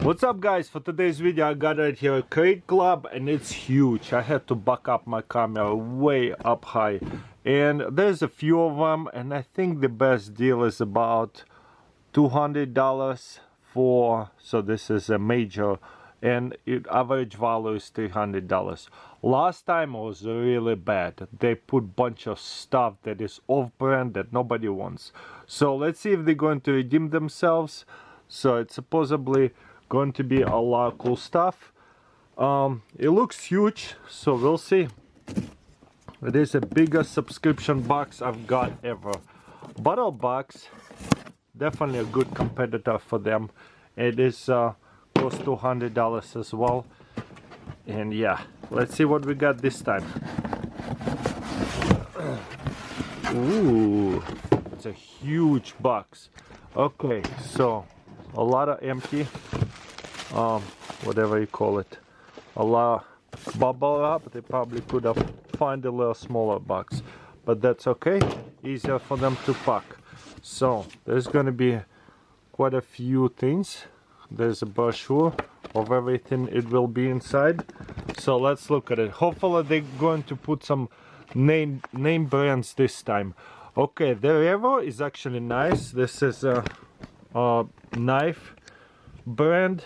What's up guys? For today's video I got right here a crate club and it's huge. I had to back up my camera way up high, and there's a few of them, and I think the best deal is about $200 for, so this is a major, and average value is $300. Last time it was really bad. They put bunch of stuff that is off-brand that nobody wants. So let's see if they're going to redeem themselves. So it's supposedly going to be a lot of cool stuff. It looks huge, so we'll see. It is the biggest subscription box I've got ever. Bottle box, definitely a good competitor for them. It is close to $100 as well. And yeah, let's see what we got this time. Ooh, it's a huge box. Okay, so a lot of empty, whatever you call it, a lot bubble up. They probably could have found a little smaller box, but that's okay, easier for them to pack. So there's gonna be quite a few things. There's a brochure of everything it will be inside, so let's look at it. Hopefully they're going to put some name brands this time. Okay, the REVO is actually nice. This is a knife brand.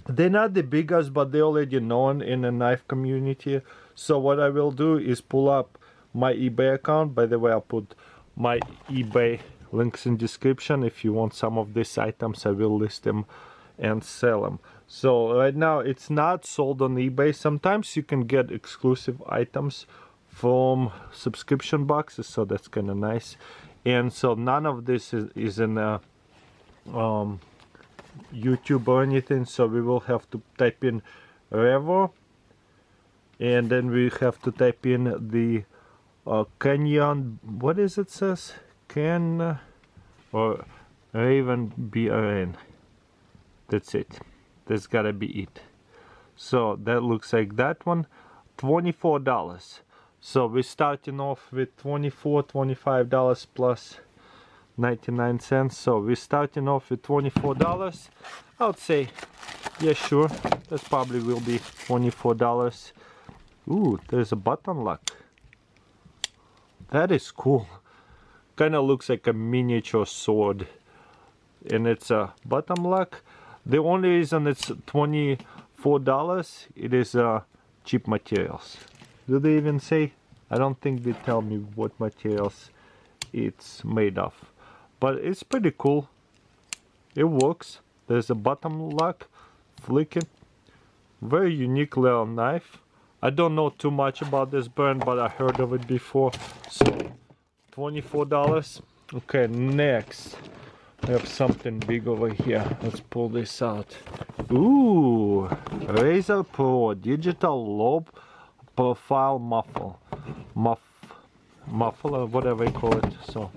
They're not the biggest, but they're already known in the knife community. So what I will do is pull up my eBay account. By the way, I'll put my eBay links in description. If you want some of these items, I will list them and sell them. So right now it's not sold on eBay. Sometimes you can get exclusive items from subscription boxes, so that's kind of nice. And so none of this is in a YouTube or anything, so we will have to type in REVO, and then we have to type in the Canyon, what is it says? Can or Raven BRN. That's it. That's gotta be it. So that looks like that one. $24. So we're starting off with $25 plus 99 cents. So we're starting off with $24. I would say, yeah, sure, that probably will be $24. Ooh, there's a button lock. That is cool. Kind of looks like a miniature sword, and it's a button lock. The only reason it's $24, it is cheap materials. Do they even say? I don't think they tell me what materials it's made of, but it's pretty cool. It works. There's a bottom lock, flick it. Very unique little knife. I don't know too much about this brand, but I heard of it before. So $24. Okay, next we have something big over here. Let's pull this out. Ooh, Razer Pro digital low profile muffler, whatever you call it. So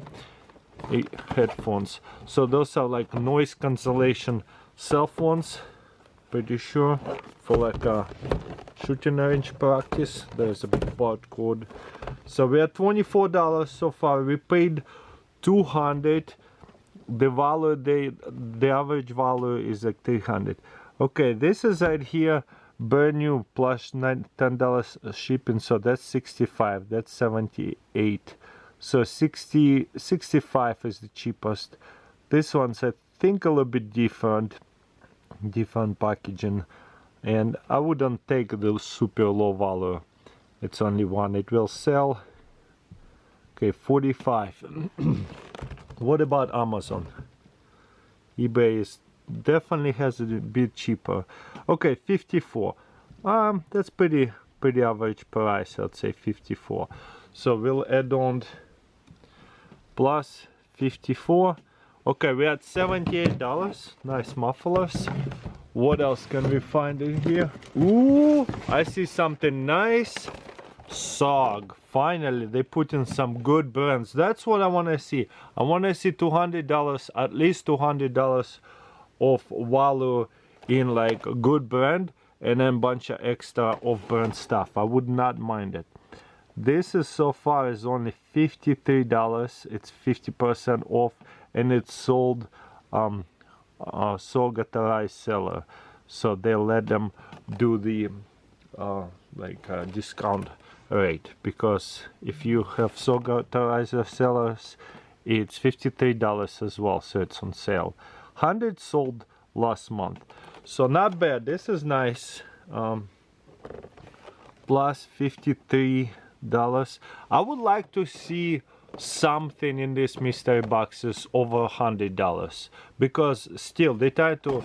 headphones. So those are like noise cancellation cell phones, pretty sure, for like a shooting range practice. There's a barcode. So we are $24 so far. We paid $200. The value, the average value is like $300. Okay, this is right here, brand new plus $10 shipping, so that's $65. That's $78. So 65 is the cheapest. This one's, I think, a little bit different packaging, and I wouldn't take the super low value. It's only one. It will sell. Okay, 45. What about Amazon? eBay is definitely has a bit cheaper. Okay, 54. That's pretty average price. I'd say 54. So we'll add on plus 54. Okay, we had $78. Nice mufflers. What else can we find in here? Ooh, I see something nice. SOG. Finally, they put in some good brands. That's what I want to see. I want to see $200, at least $200 of value in like a good brand, and then a bunch of extra off-brand stuff. I would not mind it. This is so far is only $53. It's 50% off, and it's sold SOG authorized seller, so they let them do the discount rate, because if you have SOG authorized sellers, it's $53 as well, so it's on sale. 100 sold last month, so not bad. This is nice. Plus $53. I would like to see something in these mystery boxes over $100, because still they try to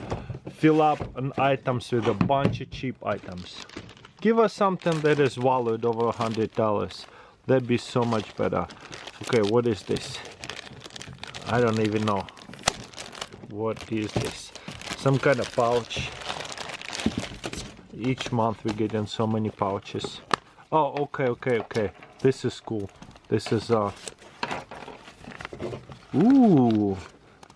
fill up an items with a bunch of cheap items. Give us something that is valued over $100. That'd be so much better. Okay, what is this? I don't even know. What is this? Some kind of pouch. Each month we get in so many pouches. Oh, okay. This is cool. This is ooh,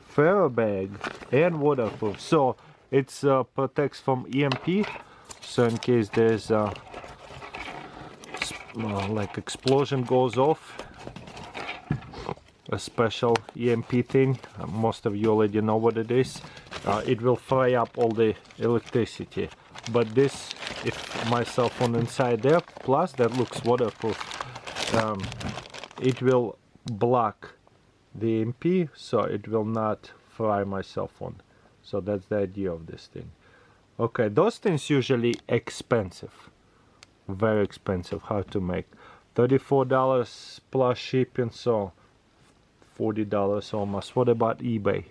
faraday bag and waterproof. So it's protects from EMP. So in case there's like explosion goes off, a special EMP thing. Most of you already know what it is. It will fry up all the electricity. But this, if my cell phone inside there, plus that looks waterproof, it will block the EMP, so it will not fry my cell phone. So that's the idea of this thing. Okay, those things usually expensive, very expensive. How to make $34 plus shipping, so $40 almost. What about eBay?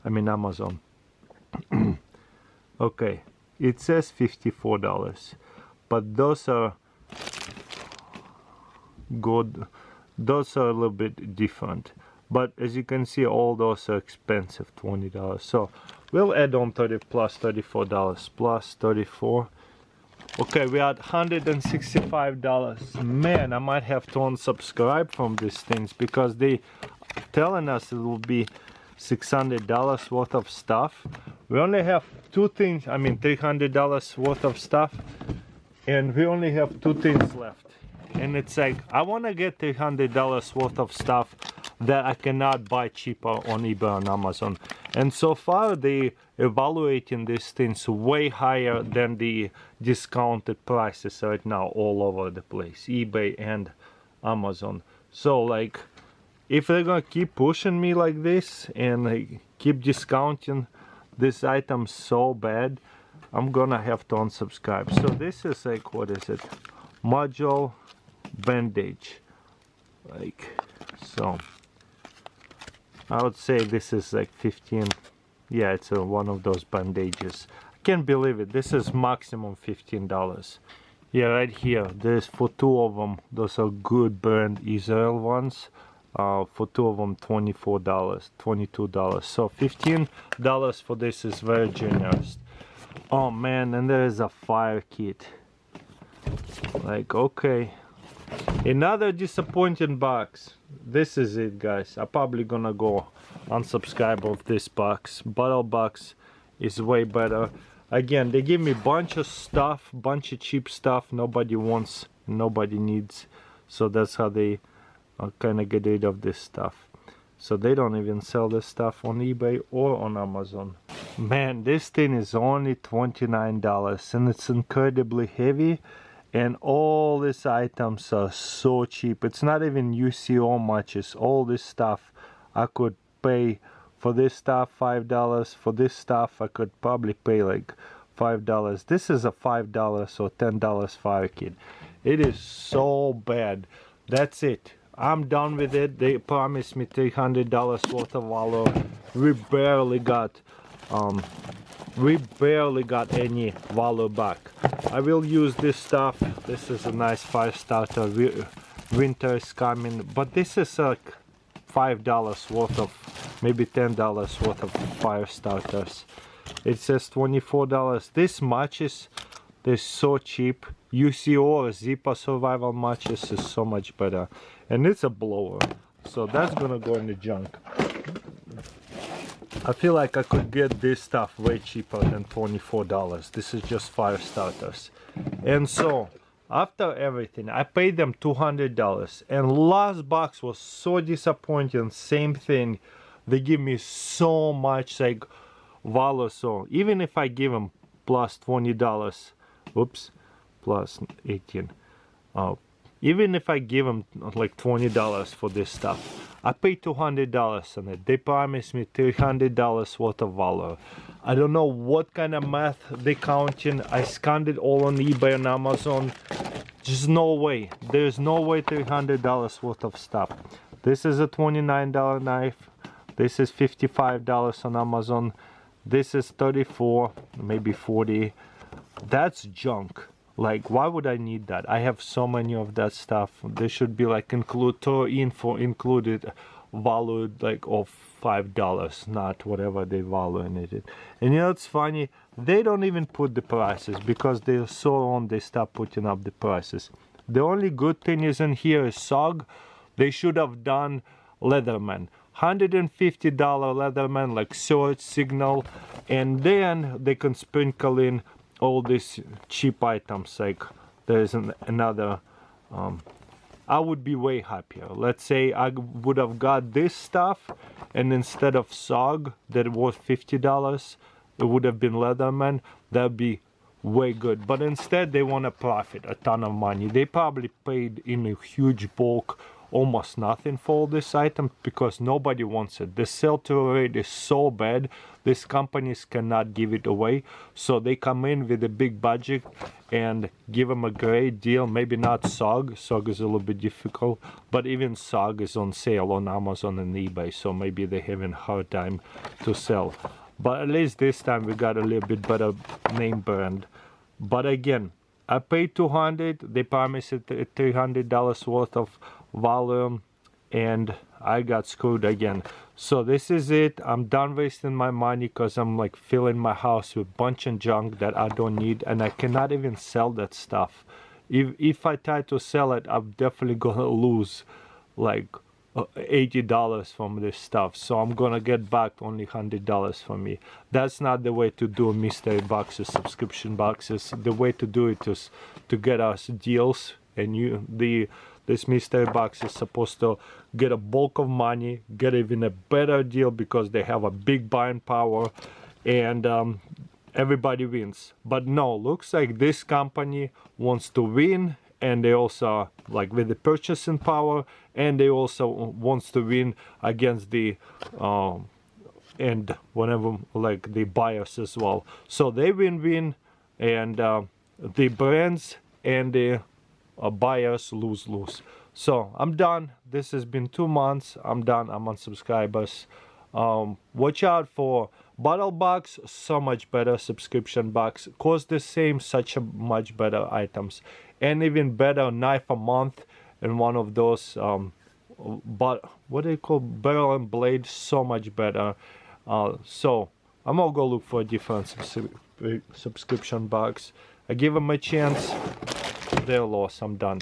I mean Amazon. Okay, it says $54, but those are good. Those are a little bit different, but as you can see, all those are expensive, $20. So we'll add on 30 plus $34 plus 34. Okay, we are at $165. Man, I might have to unsubscribe from these things, because they telling us it will be $600 worth of stuff. We only have two things, I mean $300 worth of stuff, and we only have two things left. And it's like, I want to get $300 worth of stuff that I cannot buy cheaper on eBay and Amazon. And so far they evaluating these things way higher than the discounted prices right now all over the place, eBay and Amazon. So like, if they're gonna keep pushing me like this and like, keep discounting this item so bad, I'm gonna have to unsubscribe. So this is like, what is it? Module bandage. Like, so I would say this is like 15. Yeah, it's one of those bandages. I can't believe it. This is maximum $15. Yeah, right here. There's for two of them. Those are good brand Israel ones. For two of them, $24, $22. So $15 for this is very generous. Oh man, and there is a fire kit. Like, okay. Another disappointing box. This is it, guys. I'm probably gonna go unsubscribe of this box. Bottle box is way better. Again, they give me bunch of stuff, bunch of cheap stuff nobody wants, nobody needs. So that's how they kind of get rid of this stuff. So they don't even sell this stuff on eBay or on Amazon. Man, this thing is only $29 and it's incredibly heavy. And all these items are so cheap. It's not even UCO much. It's all this stuff. I could pay for this stuff $5. For this stuff I could probably pay like $5. This is a $5 or $10 fire kit. It is so bad. That's it. I'm done with it. They promised me $300 worth of value. We barely got any value back. I will use this stuff. This is a nice fire starter. Winter is coming, but this is like $5 worth of, maybe $10 worth of fire starters. It says $24. This matches, they're so cheap. UCO or Zipper survival matches is so much better, and it's a blower, so that's gonna go in the junk. I feel like I could get this stuff way cheaper than $24. This is just fire starters. And so after everything, I paid them $200, and last box was so disappointing. Same thing, they give me so much, like value. So even if I give them plus $20, oops, plus 18, even if I give them like $20 for this stuff, I pay $200 on it. They promised me $300 worth of value. I don't know what kind of math they counting. I scanned it all on eBay and Amazon. Just no way. There's no way $300 worth of stuff. This is a $29 knife. This is $55 on Amazon. This is $34, maybe $40. That's junk. Like, why would I need that? I have so many of that stuff. They should be like included valued like of $5, not whatever they value in it. And you know it's funny? They don't even put the prices because they're so on. They stop putting up the prices. The only good thing is in here is SOG. They should have done Leatherman. $150 Leatherman, like sword signal, and then they can sprinkle in all these cheap items. Like there's another I would be way happier. Let's say I would have got this stuff, and instead of SOG that was $50, it would have been Leatherman. That'd be way good. But instead they want to profit a ton of money. They probably paid in a huge bulk almost nothing for all this item because nobody wants it. The sell-through rate is so bad, these companies cannot give it away, so they come in with a big budget and give them a great deal. Maybe not SOG is a little bit difficult, but even SOG is on sale on Amazon and eBay, so maybe they're having a hard time to sell. But at least this time we got a little bit better name brand. But again, I paid $200, they promised it $300 worth of volume, and I got screwed again. So this is it. I'm done wasting my money because I'm like filling my house with bunch of junk that I don't need, and I cannot even sell that stuff. If I try to sell it, I'm definitely gonna lose like $80 from this stuff. So I'm gonna get back only $100 from me. That's not the way to do mystery boxes, subscription boxes. The way to do it is to get us deals, and this mystery box is supposed to get a bulk of money, get even a better deal because they have a big buying power, and everybody wins. But no, looks like this company wants to win, and they also like with the purchasing power, and they also wants to win against the and whenever like the buyers as well. So they win, and the brands and the buyers lose. So I'm done. This has been 2 months. I'm done. I'm on subscribers. Watch out for bottle box, so much better. Subscription box cost the same, such a much better items, and even better knife a month, and one of those but what do you call barrel and blade, so much better. So I'm gonna go look for a different subscription box. I give them a chance. They're lost. I'm done.